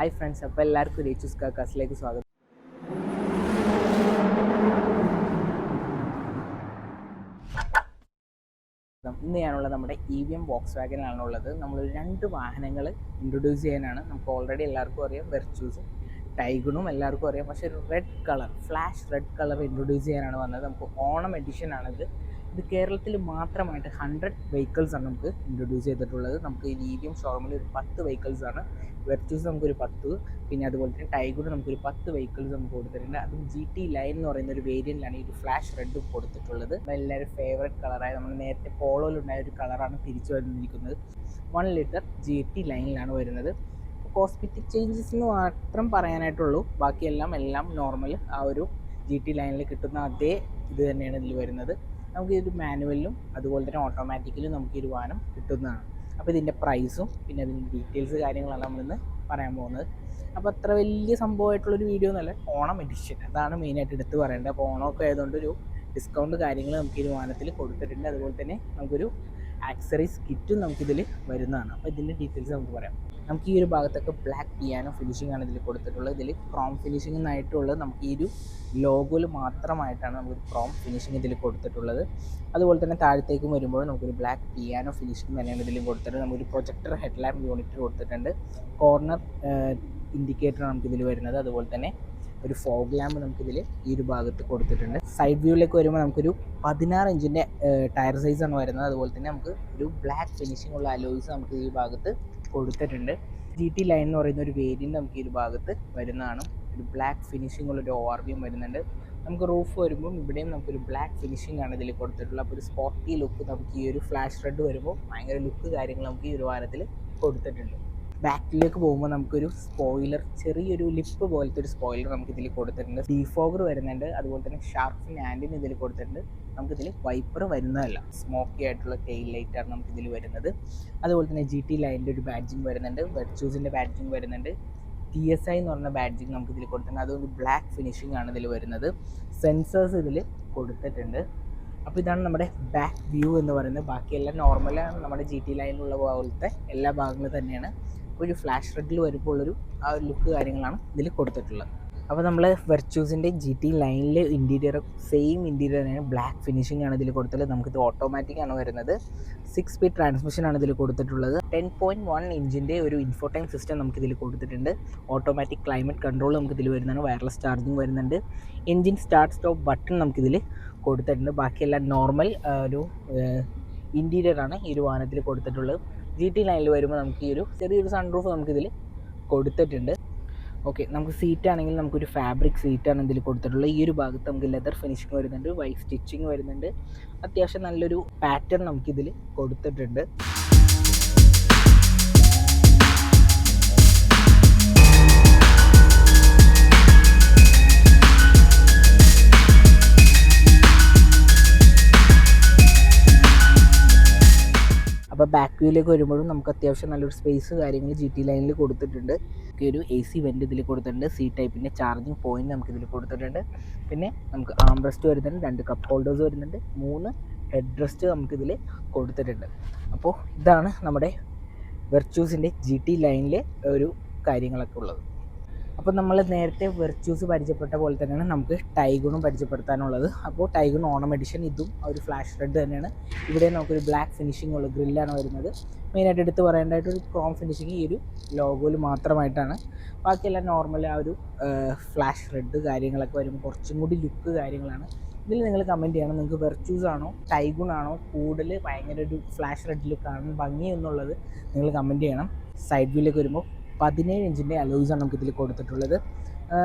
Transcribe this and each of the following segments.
Hi friends, അപ്പോൾ എല്ലാവർക്കും രേച്ചൂസ് കാക്കാസിലേക്ക് സ്വാഗതം. ഇന്ന് ഞാനുള്ളത് നമ്മുടെ EVM വോക്സ്വാഗനിലാണുള്ളത്. നമ്മൾ 2 വാഹനങ്ങൾ ഇൻട്രൊഡ്യൂസ് ചെയ്യാനാണ്. നമുക്ക് ഓൾറെഡി എല്ലാവർക്കും അറിയാം വെർച്യൂസും ടൈഗണും എല്ലാവർക്കും അറിയാം. പക്ഷേ ഒരു red colour, flash red colour introduce ചെയ്യാനാണ് വന്നത്. നമുക്ക് ഓണം എഡിഷൻ ആണിത്. ഇത് കേരളത്തിൽ മാത്രമായിട്ട് 100 വെഹിക്കിൾസാണ് നമുക്ക് ഇൻട്രൊഡ്യൂസ് ചെയ്തിട്ടുള്ളത്. നമുക്ക് ഈ EVM ഷോറൂമിൽ ഒരു 10 വെഹിക്കിൾസാണ്. വെർച്യൂസ് നമുക്കൊരു 10, പിന്നെ അതുപോലെ തന്നെ ടൈഗൺ നമുക്കൊരു 10 വെഹിക്കിൾസ് നമുക്ക് കൊടുത്തിട്ടുണ്ട്. അതും GT ലൈൻ എന്ന് പറയുന്ന ഒരു വേരിയൻ്റിലാണ് ഈ ഒരു ഫ്ലാഷ് റെഡ് കൊടുത്തിട്ടുള്ളത്. എല്ലാവരും ഫേവറേറ്റ് കളറായ നമ്മൾ നേരത്തെ പോളോയിലുണ്ടായ ഒരു കളറാണ് തിരിച്ചു വന്നിരിക്കുന്നത്. 1 ലിറ്റർ GT ലൈനിലാണ് വരുന്നത്. കോസ്മെറ്റിക് ചേഞ്ചസ് എന്ന് മാത്രം പറയാനായിട്ടുള്ളൂ. ബാക്കിയെല്ലാം നോർമൽ ആ ഒരു GT ലൈനിൽ കിട്ടുന്ന അതേ ഇത് തന്നെയാണ് ഇതിൽ വരുന്നത്. നമുക്ക് ഈ ഒരു മാനുവലിലും അതുപോലെ തന്നെ ഓട്ടോമാറ്റിക്കലും നമുക്ക് ഈ ഒരു വാഹനം കിട്ടുന്നതാണ്. അപ്പോൾ ഇതിൻ്റെ പ്രൈസും പിന്നെ അതിൻ്റെ ഡീറ്റെയിൽസ് കാര്യങ്ങളാണ് നമ്മളിന്ന് പറയാൻ പോകുന്നത്. അപ്പോൾ അത്ര വലിയ സംഭവമായിട്ടുള്ളൊരു വീഡിയോ എന്നല്ല, ഓണം എഡിഷൻ അതാണ് മെയിനായിട്ട് എടുത്ത് പറയേണ്ടത്. അപ്പോൾ ഓണമൊക്കെ ആയതുകൊണ്ട് ഒരു ഡിസ്കൗണ്ട് കാര്യങ്ങൾ നമുക്ക് ഈ വാഹനത്തിൽ കൊടുത്തിട്ടുണ്ട്. അതുപോലെ തന്നെ നമുക്കൊരു ആക്സറീസ് കിറ്റും നമുക്കിതിൽ വരുന്നതാണ്. അപ്പോൾ ഇതിൻ്റെ ഡീറ്റെയിൽസ് നമുക്ക് പറയാം. നമുക്ക് ഈ ഒരു ഭാഗത്തൊക്കെ ബ്ലാക്ക് പിയാനോ ഫിനിഷിംഗ് ആണ് ഇതിൽ കൊടുത്തിട്ടുള്ളത്. ഇതിൽ ക്രോം ഫിനിഷിംഗ് എന്നായിട്ടുള്ളത് നമുക്ക് ഈ ഒരു ലോഗോയിൽ മാത്രമായിട്ടാണ് നമുക്കൊരു ക്രോം ഫിനിഷിംഗ് ഇതിൽ കൊടുത്തിട്ടുള്ളത്. അതുപോലെ തന്നെ താഴത്തേക്കും വരുമ്പോൾ നമുക്കൊരു ബ്ലാക്ക് പിയാനോ ഫിനിഷിംഗ് തന്നെയാണ് ഇതിലും കൊടുത്തിട്ടുണ്ട്. നമുക്കൊരു പ്രൊജക്ടർ ഹെഡ് ലാമ്പ് യൂണിറ്റ് കൊടുത്തിട്ടുണ്ട്. കോർണർ ഇൻഡിക്കേറ്റർ നമുക്കിതിൽ വരുന്നത്. അതുപോലെ തന്നെ ഒരു ഫോഗ് ലാമ്പ് നമുക്കിതിൽ ഈ ഒരു ഭാഗത്ത് കൊടുത്തിട്ടുണ്ട്. സൈഡ് വ്യൂവിലേക്ക് വരുമ്പോൾ നമുക്കൊരു 16 ഇഞ്ചിൻ്റെ ടയർ സൈസാണ് വരുന്നത്. അതുപോലെ തന്നെ നമുക്ക് ഒരു ബ്ലാക്ക് ഫിനിഷിംഗ് ഉള്ള അലോയ്സ് നമുക്ക് ഈ ഭാഗത്ത് കൊടുത്തിട്ടുണ്ട്. GT ലൈൻ എന്ന് പറയുന്ന ഒരു വേരിയൻ്റ് നമുക്ക് ഈ ഒരു ഭാഗത്ത് വരുന്നതാണ്. ഒരു ബ്ലാക്ക് ഫിനിഷിംഗ് ഉള്ളൊരു ORVയും വരുന്നുണ്ട്. നമുക്ക് റൂഫ് വരുമ്പോൾ ഇവിടെയും നമുക്കൊരു ബ്ലാക്ക് ഫിനിഷിംഗ് ആണ് ഇതിൽ കൊടുത്തിട്ടുള്ളത്. അപ്പോൾ ഒരു സ്പോർട്ടി ലുക്ക് നമുക്ക് ഈ ഒരു ഫ്ലാഷ് റെഡ് വരുമ്പോൾ ഭയങ്കര ലുക്ക് കാര്യങ്ങൾ നമുക്ക് ഈ ഒരു വാരത്തിൽ കൊടുത്തിട്ടുണ്ട്. ബാക്കിലേക്ക് പോകുമ്പോൾ നമുക്കൊരു സ്പോയിലർ, ചെറിയൊരു ലിപ്പ് പോലത്തെ ഒരു സ്പോയിലർ നമുക്കിതിൽ കൊടുത്തിട്ടുണ്ട്. ഡീഫോഗർ വരുന്നുണ്ട്. അതുപോലെ തന്നെ ഷാർപ്പിൻ ആൻറ്റിന് ഇതിൽ കൊടുത്തിട്ടുണ്ട്. നമുക്കിതിൽ വൈപ്പർ വരുന്നതല്ല, സ്മോക്കി ആയിട്ടുള്ള ടെയിൽ ലൈറ്റാണ് നമുക്കിതിൽ വരുന്നത്. അതുപോലെ തന്നെ GT ലൈനിൻ്റെ ഒരു ബാഡ്ജിങ് വരുന്നുണ്ട്. വെർച്യൂസിൻ്റെ ബാഡ്ജിങ് വരുന്നുണ്ട്. TSI എന്ന് പറഞ്ഞ ബാഡ്ജിങ് നമുക്കിതിൽ കൊടുത്തിട്ടുണ്ട്. അതുകൊണ്ട് ബ്ലാക്ക് ഫിനിഷിംഗ് ആണ് ഇതിൽ വരുന്നത്. സെൻസേഴ്സ് ഇതിൽ കൊടുത്തിട്ടുണ്ട്. അപ്പോൾ ഇതാണ് നമ്മുടെ ബാക്ക് വ്യൂ എന്ന് പറയുന്നത്. ബാക്കിയെല്ലാം നോർമലാണ്, നമ്മുടെ GT ലൈനിലുള്ള പോലത്തെ എല്ലാ ഭാഗങ്ങളും തന്നെയാണ്. ഒരു ഫ്ലാഷ് റെഡിൽ വരുമ്പോൾ ഉള്ളൊരു ആ ഒരു ലുക്ക് കാര്യങ്ങളാണ് ഇതിൽ കൊടുത്തിട്ടുള്ളത്. അപ്പോൾ നമ്മൾ വെർച്യൂസിൻ്റെ GT ലൈനിൽ ഇൻറ്റീരിയർ സെയിം ഇൻറ്റീരിയർ തന്നെയാണ്. ബ്ലാക്ക് ഫിനിഷിംഗ് ആണ് ഇതിൽ കൊടുത്തിട്ടുള്ളത്. നമുക്കിത് ഓട്ടോമാറ്റിക് ആണ് വരുന്നത്. 6 സ്പീഡ് ട്രാൻസ്മിഷൻ ആണ് ഇതിൽ കൊടുത്തിട്ടുള്ളത്. 10.1 ഇഞ്ചിൻ്റെ ഒരു ഇൻഫോടൈം സിസ്റ്റം നമുക്കിതിൽ കൊടുത്തിട്ടുണ്ട്. ഓട്ടോമാറ്റിക് ക്ലൈമറ്റ് കൺട്രോൾ നമുക്കിതിൽ വരുന്നതാണ്. വയർലെസ് ചാർജിങ് വരുന്നുണ്ട്. എൻജിൻ സ്റ്റാർട്ട് സ്റ്റോപ്പ് ബട്ടൺ നമുക്കിതിൽ കൊടുത്തിട്ടുണ്ട്. ബാക്കിയെല്ലാം നോർമൽ ഒരു ഇൻറ്റീരിയറാണ് ഈ ഒരു വാഹനത്തിൽ കൊടുത്തിട്ടുള്ളത്. GT ലൈനിൽ വരുമ്പോൾ നമുക്ക് ഈ ഒരു ചെറിയൊരു സൺറൂഫ് നമുക്കിതിൽ കൊടുത്തിട്ടുണ്ട്. ഓക്കെ, നമുക്ക് സീറ്റ് ആണെങ്കിൽ നമുക്കൊരു ഫാബ്രിക് സീറ്റാണ് ഇതിൽ കൊടുത്തിട്ടുള്ളത്. ഈ ഒരു ഭാഗത്ത് നമുക്ക് ലെതർ ഫിനിഷിംഗ് വരുന്നുണ്ട്, വൈറ്റ് സ്റ്റിച്ചിങ് വരുന്നുണ്ട്. അത്യാവശ്യം നല്ലൊരു പാറ്റേൺ നമുക്കിതിൽ കൊടുത്തിട്ടുണ്ട്. അപ്പോൾ ബാക്ക് വ്യൂയിലേക്ക് വരുമ്പോഴും നമുക്ക് അത്യാവശ്യം നല്ലൊരു സ്പേസ് കാര്യങ്ങൾ GT ലൈനിൽ കൊടുത്തിട്ടുണ്ട്. ഒരു AC വെൻ്റ് ഇതിൽ കൊടുത്തിട്ടുണ്ട്. C ടൈപ്പിൻ്റെ ചാർജിങ് പോയിന്റ് നമുക്കിതിൽ കൊടുത്തിട്ടുണ്ട്. പിന്നെ നമുക്ക് ആംബ്രസ്റ്റ് വരുന്നുണ്ട്, 2 കപ്പ് ഹോൾഡേഴ്സ് വരുന്നുണ്ട്, 3 ഹെഡ് റെസ്റ്റ് നമുക്കിതിൽ കൊടുത്തിട്ടുണ്ട്. അപ്പോൾ ഇതാണ് നമ്മുടെ വെർച്യൂസിൻ്റെ GT ലൈനിലെ ഒരു കാര്യങ്ങളൊക്കെ ഉള്ളത്. അപ്പോൾ നമ്മൾ നേരത്തെ വെർച്യൂസ് പരിചയപ്പെട്ട പോലെ തന്നെയാണ് നമുക്ക് ടൈഗണും പരിചയപ്പെടുത്താനുള്ളത്. അപ്പോൾ ടൈഗൺ ഓണം എഡിഷൻ ഇതും ഒരു ഫ്ലാഷ് റെഡ് തന്നെയാണ്. ഇവിടെ നമുക്കൊരു ബ്ലാക്ക് ഫിനിഷിംഗ് ഉള്ള ഗ്രില്ലാണ് വരുന്നത്. മെയിനായിട്ട് എടുത്ത് പറയേണ്ടതായിട്ടൊരു ക്രോം ഫിനിഷിങ് ഈ ഒരു ലോഗോയിൽ മാത്രമായിട്ടാണ്. ബാക്കിയെല്ലാം നോർമൽ ആ ഒരു ഫ്ലാഷ് റെഡ് കാര്യങ്ങളൊക്കെ വരുമ്പോൾ കുറച്ചും കൂടി ലുക്ക് കാര്യങ്ങളാണ്. ഇതിൽ നിങ്ങൾ കമൻറ്റ് ചെയ്യണം, നിങ്ങൾക്ക് വെർച്യൂസ് ആണോ ടൈഗൺ ആണോ കൂടുതൽ ഭയങ്കര ഒരു ഫ്ലാഷ് റെഡ് ലുക്കാണ് ഭംഗി എന്നുള്ളത് നിങ്ങൾ കമൻറ്റ് ചെയ്യണം. സൈഡ് വ്യൂയിലേക്ക് വരുമ്പോൾ 17 ഇഞ്ചിൻ്റെ അലോയ്സാണ് നമുക്കിതിൽ കൊടുത്തിട്ടുള്ളത്.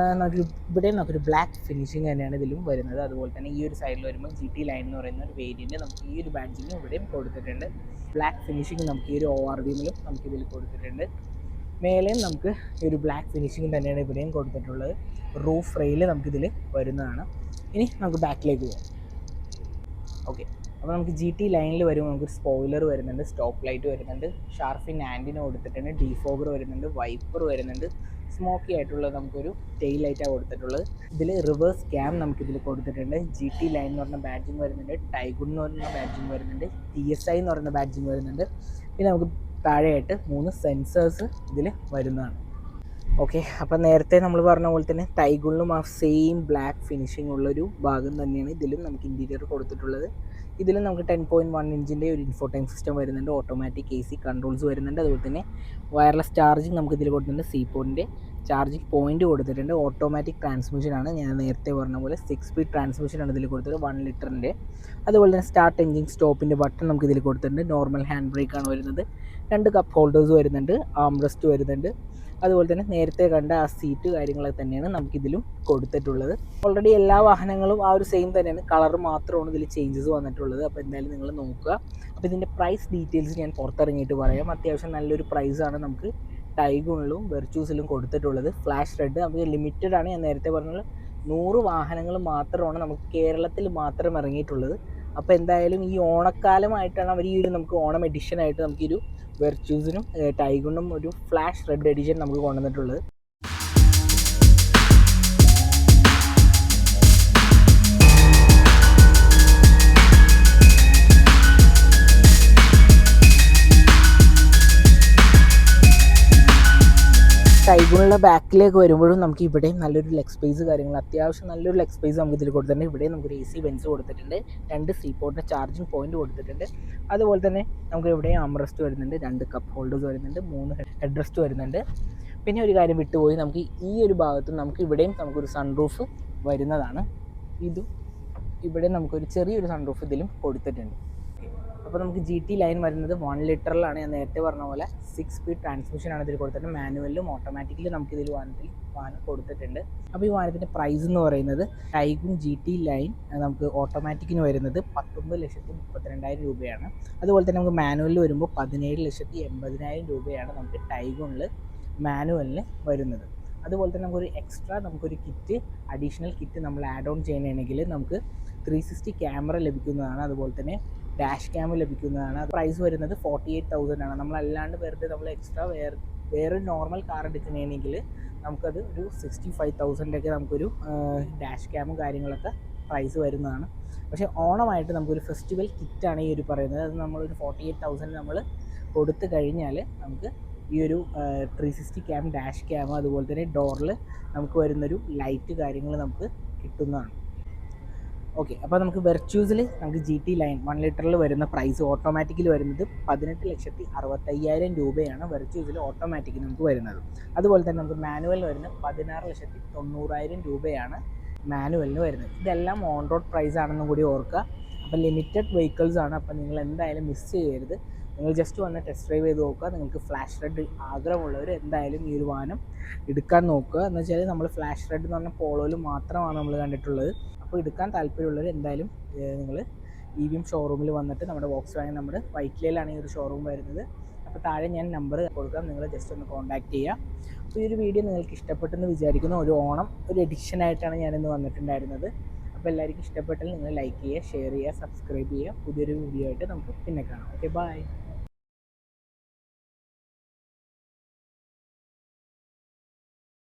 ഇവിടെ നമുക്കൊരു ബ്ലാക്ക് ഫിനിഷിംഗ് തന്നെയാണ് ഇതിലും വരുന്നത്. അതുപോലെ തന്നെ ഈ ഒരു സൈഡിൽ വരുമ്പോൾ GT ലൈൻ എന്ന് പറയുന്ന ഒരു വേരിയൻറ്റ് നമുക്ക് ഈ ഒരു ബാഡ്ജിങ് ഇവിടെയും കൊടുത്തിട്ടുണ്ട്. ബ്ലാക്ക് ഫിനിഷിംഗ് നമുക്ക് ഈ ഒരു ORVയിലും നമുക്കിതിൽ കൊടുത്തിട്ടുണ്ട്. മേലെയും നമുക്ക് ഈ ഒരു ബ്ലാക്ക് ഫിനിഷിംഗ് തന്നെയാണ് ഇവിടെയും കൊടുത്തിട്ടുള്ളത്. റൂഫ് റെയിൽ നമുക്കിതിൽ വരുന്നതാണ്. ഇനി നമുക്ക് ബാക്കിലേക്ക് പോകാം. ഓക്കെ, അപ്പോൾ നമുക്ക് GT ലൈനിൽ വരുമ്പോൾ നമുക്കൊരു സ്പോയിലർ വരുന്നുണ്ട്, സ്റ്റോപ്പ് ലൈറ്റ് വരുന്നുണ്ട്, ഷാർപ്പിൻ ആൻറ്റിന കൊടുത്തിട്ടുണ്ട്, ഡീഫോഗർ വരുന്നുണ്ട്, വൈപ്പർ വരുന്നുണ്ട്, സ്മോക്കി ആയിട്ടുള്ളത് നമുക്കൊരു ടെയിൽ ലൈറ്റാണ് കൊടുത്തിട്ടുള്ളത്. ഇതിൽ റിവേഴ്സ് ക്യാം നമുക്കിതിൽ കൊടുത്തിട്ടുണ്ട്. GT ലൈൻ എന്ന് പറഞ്ഞ ബാഡ്ജിങ് വരുന്നുണ്ട്, ടൈഗൺ എന്ന് പറയുന്ന ബാഡ്ജിങ് വരുന്നുണ്ട്, TSI എന്ന് പറയുന്ന ബാഡ്ജിങ് വരുന്നുണ്ട്. പിന്നെ നമുക്ക് താഴെയായിട്ട് 3 സെൻസേഴ്സ് ഇതിൽ വരുന്നതാണ്. ഓക്കെ, അപ്പോൾ നേരത്തെ നമ്മൾ പറഞ്ഞ പോലെ തന്നെ ടൈഗണിലും ആ സെയിം ബ്ലാക്ക് ഫിനിഷിംഗ് ഉള്ളൊരു ഭാഗം തന്നെയാണ് ഇതിലും നമുക്ക് ഇൻറ്റീരിയർ കൊടുത്തിട്ടുള്ളത്. ഇതിലും നമുക്ക് 10.1 ഇഞ്ചിൻ്റെ ഒരു ഇൻഫോടൈം സിസ്റ്റം വരുന്നുണ്ട്, ഓട്ടോമാറ്റിക് AC കൺട്രോൾസ് വരുന്നുണ്ട്, അതുപോലെ തന്നെ വയർലെസ് ചാർജിങ് നമുക്ക് ഇതിൽ കൊടുത്തിട്ടുണ്ട്, സീപോർട്ടിൻ്റെ ചാർജിങ് പോയിന്റ് കൊടുത്തിട്ടുണ്ട്, ഓട്ടോമാറ്റിക് ട്രാൻസ്മിഷനാണ്. ഞാൻ നേരത്തെ പറഞ്ഞ പോലെ 6 സ്പീഡ് ട്രാൻസ്മിഷനാണ് ഇതിൽ കൊടുത്തത് 1 ലിറ്ററിൻ്റെ. അതുപോലെ തന്നെ സ്റ്റാർട്ട് എഞ്ചിൻ സ്റ്റോപ്പിൻ്റെ ബട്ടൺ നമുക്ക് ഇതിൽ കൊടുത്തിട്ടുണ്ട്, നോർമൽ ഹാൻഡ് ബ്രേക്കാണ് വരുന്നത്, 2 കപ്പ് ഹോൾഡേഴ്സ് വരുന്നുണ്ട്, ആംറെസ്റ്റ് വരുന്നുണ്ട്. അതുപോലെ തന്നെ നേരത്തെ കണ്ട ആ സീറ്റ് കാര്യങ്ങളൊക്കെ തന്നെയാണ് നമുക്കിതിലും കൊടുത്തിട്ടുള്ളത്. ഓൾറെഡി എല്ലാ വാഹനങ്ങളും ആ ഒരു സെയിം തന്നെയാണ്, കളർ മാത്രമാണ് ഇതിൽ ചേഞ്ചസ് വന്നിട്ടുള്ളത്. അപ്പോൾ എന്തായാലും നിങ്ങൾ നോക്കുക. അപ്പോൾ ഇതിൻ്റെ പ്രൈസ് ഡീറ്റെയിൽസ് ഞാൻ പുറത്തിറങ്ങിയിട്ട് പറയാം. അത്യാവശ്യം നല്ലൊരു പ്രൈസാണ് നമുക്ക് ടൈഗണിലും വെർച്യൂസിലും കൊടുത്തിട്ടുള്ളത്. ഫ്ലാഷ് റെഡ് നമുക്ക് ലിമിറ്റഡ് ആണ്, ഞാൻ നേരത്തെ പറഞ്ഞത് 100 വാഹനങ്ങൾ മാത്രമാണ് നമുക്ക് കേരളത്തിൽ മാത്രം ഇറങ്ങിയിട്ടുള്ളത്. അപ്പോൾ എന്തായാലും ഈ ഓണക്കാലമായിട്ടാണ് അവർ ഈ ഒരു നമുക്ക് ഓണം എഡിഷനായിട്ട് നമുക്കൊരു വെർച്യൂസിനും ടൈഗണിനും ഒരു ഫ്ലാഷ് റെഡ് എഡിഷൻ നമുക്ക് കൊണ്ടുവന്നിട്ടുള്ളത്. ടൈഗണിൻ്റെ ബാക്കിലേക്ക് വരുമ്പോഴും നമുക്ക് ഇവിടെയും നല്ലൊരു ലെഗ് സ്പേസ് കാര്യങ്ങൾ, അത്യാവശ്യം നല്ലൊരു ലെഗ് സ്പേസ് നമുക്ക് ഇതിൽ കൊടുത്തിട്ടുണ്ട്. ഇവിടെ നമുക്കൊരു AC വെൻസ് കൊടുത്തിട്ടുണ്ട്, 2 സീപോർട്ടിൻ്റെ ചാർജിങ് പോയിന്റ് കൊടുത്തിട്ടുണ്ട്. അതുപോലെ തന്നെ നമുക്ക് ഇവിടെയും ആംറെസ്റ്റ് വരുന്നുണ്ട്, 2 കപ്പ് ഹോൾഡേഴ്സ് വരുന്നുണ്ട്, 3 ഹെഡ് റെസ്റ്റ് വരുന്നുണ്ട്. പിന്നെ ഒരു കാര്യം വിട്ടുപോയി, നമുക്ക് ഈ ഒരു ഭാഗത്ത് നമുക്ക് ഇവിടെയും നമുക്കൊരു സൺറൂഫ് വരുന്നതാണ്. ഇതും ഇവിടെ നമുക്കൊരു ചെറിയൊരു സൺറൂഫ് ഇതിലും കൊടുത്തിട്ടുണ്ട്. അപ്പോൾ നമുക്ക് GT ലൈൻ വരുന്നത് 1 ലിറ്ററിലാണ്. ഞാൻ നേരത്തെ പറഞ്ഞ പോലെ 6 സ്പീഡ് ട്രാൻസ്മിഷനാണ് ഇതിൽ കൊടുത്തിട്ടുണ്ട്, മാനുവലിലും ഓട്ടോമാറ്റിക്കലും നമുക്ക് ഇതിൽ വാഹനം കൊടുത്തിട്ടുണ്ട്. അപ്പോൾ ഈ വാഹനത്തിൻ്റെ പ്രൈസ് എന്ന് പറയുന്നത് ടൈഗൺ GT ലൈൻ നമുക്ക് ഓട്ടോമാറ്റിക്കിന് വരുന്നത് 19,32,000 രൂപയാണ്. അതുപോലെ തന്നെ നമുക്ക് മാനുവലിൽ വരുമ്പോൾ 17,80,000 രൂപയാണ് നമുക്ക് ടൈഗണിൽ മാനുവലിന് വരുന്നത്. അതുപോലെ തന്നെ നമുക്കൊരു കിറ്റ്, അഡീഷണൽ കിറ്റ് നമ്മൾ ആഡ് ഓൺ ചെയ്യണമെങ്കിൽ നമുക്ക് 360 ക്യാമറ ലഭിക്കുന്നതാണ്, അതുപോലെ തന്നെ ഡാഷ് ക്യാം ലഭിക്കുന്നതാണ്. അത് പ്രൈസ് വരുന്നത് 48,000 ആണ്. നമ്മളല്ലാണ്ട് വെറുതെ നമ്മൾ എക്സ്ട്രാ വേറെ നോർമൽ കാർ എടുക്കുന്നതാണെങ്കിൽ നമുക്കത് ഒരു 65,000 നമുക്കൊരു ഡാഷ് ക്യാമും കാര്യങ്ങളൊക്കെ പ്രൈസ് വരുന്നതാണ്. പക്ഷേ ഓണമായിട്ട് നമുക്കൊരു ഫെസ്റ്റിവൽ കിറ്റാണ് ഈ ഒരു പറയുന്നത്. അത് നമ്മളൊരു 48,000 നമ്മൾ കൊടുത്തു കഴിഞ്ഞാൽ നമുക്ക് ഈ ഒരു 360 ക്യാം, ഡാഷ് ക്യാം, അതുപോലെ തന്നെ ഡോറിൽ നമുക്ക് വരുന്നൊരു ലൈറ്റ് കാര്യങ്ങൾ നമുക്ക് കിട്ടുന്നതാണ്. ഓക്കെ, അപ്പോൾ നമുക്ക് വെർച്യൂസിൽ നമുക്ക് GT ലൈൻ 1 ലിറ്ററിൽ വരുന്ന പ്രൈസ് ഓട്ടോമാറ്റിക്കിൽ വരുന്നത് 18,65,000 രൂപയാണ് വെർച്യൂസിൽ ഓട്ടോമാറ്റിക് നമുക്ക് വരുന്നത്. അതുപോലെ തന്നെ നമുക്ക് മാനുവലിന് വരുന്നത് 16,90,000 രൂപയാണ് മാനുവലിന് വരുന്നത്. ഇതെല്ലാം ഓൺ റോഡ് പ്രൈസ് ആണെന്നും കൂടി ഓർക്കുക. അപ്പോൾ ലിമിറ്റഡ് വെഹിക്കിൾസ് ആണ്, അപ്പോൾ നിങ്ങൾ എന്തായാലും മിസ് ചെയ്യരുത്. നിങ്ങൾ ജസ്റ്റ് വന്ന് ടെസ്റ്റ് ഡ്രൈവ് ചെയ്ത് നോക്കുക. നിങ്ങൾക്ക് ഫ്ലാഷ് റെഡ് ആഗ്രഹമുള്ളവർ എന്തായാലും ഈ ഒരു വാഹനം എടുക്കാൻ നോക്കുക. എന്ന് വെച്ചാൽ നമ്മൾ ഫ്ലാഷ് റെഡ് എന്ന് പറഞ്ഞ പോളോയിൽ മാത്രമാണ് നമ്മൾ കണ്ടിട്ടുള്ളത്. അപ്പോൾ എടുക്കാൻ താല്പര്യമുള്ളവർ എന്തായാലും നിങ്ങൾ EVM ഷോറൂമിൽ വന്നിട്ട് നമ്മുടെ വോക്സ്വാഗൻ നമ്മുടെ വൈറ്റ്ലയിലാണ് ഈ ഒരു ഷോറൂം വരുന്നത്. അപ്പോൾ താഴെ ഞാൻ നമ്പർ കൊടുക്കാം, നിങ്ങൾ ജസ്റ്റ് ഒന്ന് കോൺടാക്റ്റ് ചെയ്യുക. അപ്പോൾ ഈ ഒരു വീഡിയോ നിങ്ങൾക്ക് ഇഷ്ടപ്പെട്ടെന്ന് വിചാരിക്കുന്നു. ഒരു ഓണം ഒരു എഡിഷനായിട്ടാണ് ഞാനിന്ന് വന്നിട്ടുണ്ടായിരുന്നത്. അപ്പോൾ എല്ലാവർക്കും ഇഷ്ടപ്പെട്ടാൽ നിങ്ങൾ ലൈക്ക് ചെയ്യുക, ഷെയർ ചെയ്യുക, സബ്സ്ക്രൈബ് ചെയ്യുക. പുതിയൊരു വീഡിയോ ആയിട്ട് നമുക്ക് പിന്നെ കാണാം. Okay, by.